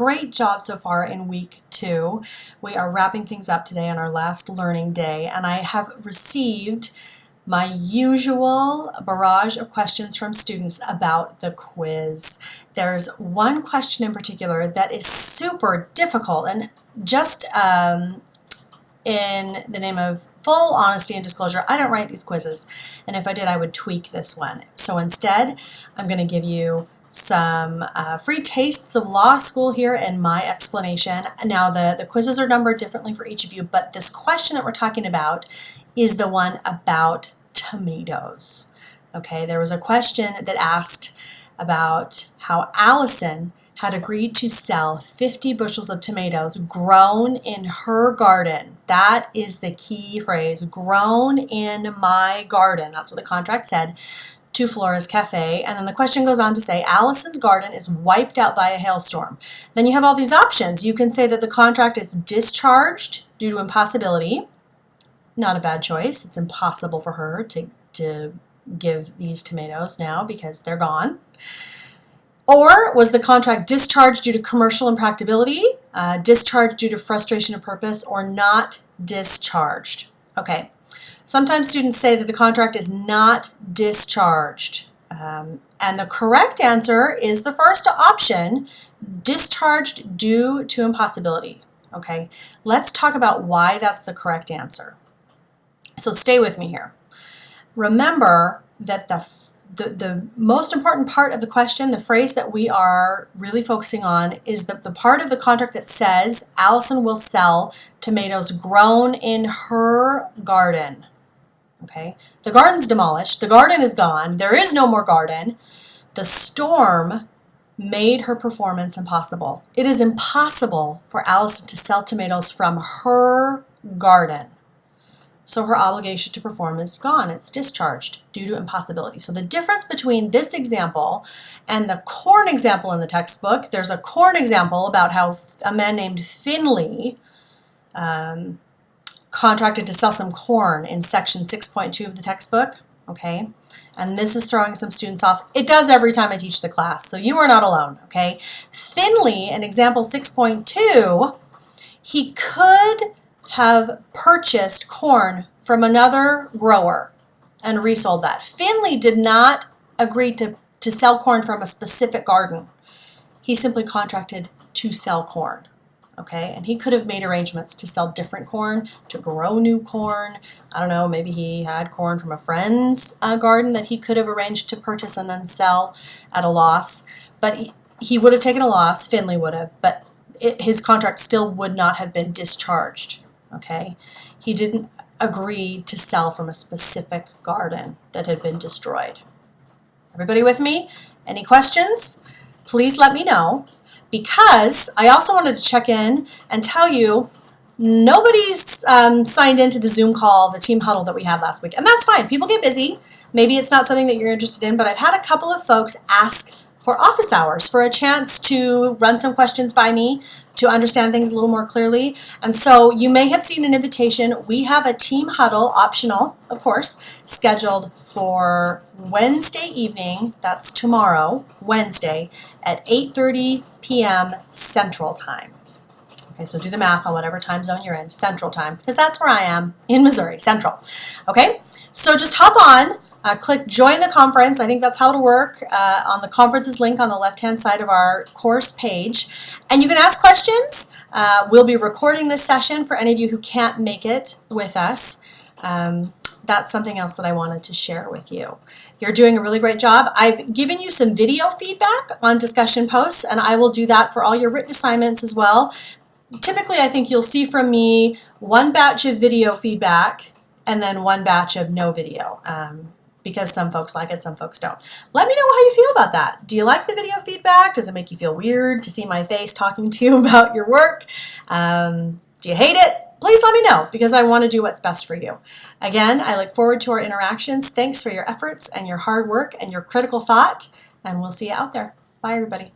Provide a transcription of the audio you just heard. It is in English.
Great job so far in week 2. We are wrapping things up today on our last learning day, and I have received my usual barrage of questions from students about the quiz. There's one question in particular that is super difficult, and just in the name of full honesty and disclosure, I don't write these quizzes, and if I did, I would tweak this one. So instead, I'm going to give you some free tastes of law school here in my explanation. Now, the quizzes are numbered differently for each of you, but this question that we're talking about is the one about tomatoes. Okay, there was a question that asked about how Allison had agreed to sell 50 bushels of tomatoes grown in her garden. That is the key phrase, grown in my garden. That's what the contract said, to Flora's Cafe. And then the question goes on to say, Allison's garden is wiped out by a hailstorm. Then you have all these options. You can say that the contract is discharged due to impossibility. Not a bad choice. It's impossible for her to give these tomatoes now because they're gone. Or was the contract discharged due to commercial impracticability, discharged due to frustration of purpose, or not discharged? Okay. Sometimes students say that the contract is not discharged. And the correct answer is the first option, discharged due to impossibility. Okay. Let's talk about why that's the correct answer. So stay with me here. Remember that the most important part of the question, the phrase that we are really focusing on, is the part of the contract that says Allison will sell tomatoes grown in her garden. Okay, the garden's demolished, the garden is gone, there is no more garden. The storm made her performance impossible. It is impossible for Allison to sell tomatoes from her garden. So her obligation to perform is gone. It's discharged due to impossibility. So the difference between this example and the corn example in the textbook, there's a corn example about how a man named Finley contracted to sell some corn in section 6.2 of the textbook, okay? And this is throwing some students off. It does every time I teach the class, so you are not alone, okay? Finley, in example 6.2, he could have purchased corn from another grower and resold that. Finley did not agree to sell corn from a specific garden. He simply contracted to sell corn. Okay, and he could have made arrangements to sell different corn, to grow new corn. I don't know, maybe he had corn from a friend's garden that he could have arranged to purchase and then sell at a loss. But he would have taken a loss, Finley would have, but his contract still would not have been discharged. Okay, he didn't agree to sell from a specific garden that had been destroyed. Everybody with me? Any questions? Please let me know. Because I also wanted to check in and tell you nobody's signed into the Zoom call, the team huddle that we had last week. And that's fine. People get busy. Maybe it's not something that you're interested in, but I've had a couple of folks ask for office hours, for a chance to run some questions by me, to understand things a little more clearly. And so you may have seen an invitation. We have a team huddle, optional, of course, scheduled for Wednesday evening, that's tomorrow, Wednesday, at 8:30 p.m. Central Time. Okay, so do the math on whatever time zone you're in, Central Time, because that's where I am, in Missouri, Central. Okay, so just hop on, click Join the Conference. I think that's how it'll work, on the conferences link on the left-hand side of our course page. And you can ask questions. We'll be recording this session for any of you who can't make it with us. That's something else that I wanted to share with you. You're doing a really great job. I've given you some video feedback on discussion posts, and I will do that for all your written assignments as well. Typically, I think you'll see from me one batch of video feedback and then one batch of no video, because some folks like it, some folks don't. Let me know how you feel about that. Do you like the video feedback? Does it make you feel weird to see my face talking to you about your work? Do you hate it? Please let me know, because I want to do what's best for you. Again, I look forward to our interactions. Thanks for your efforts and your hard work and your critical thought, and we'll see you out there. Bye, everybody.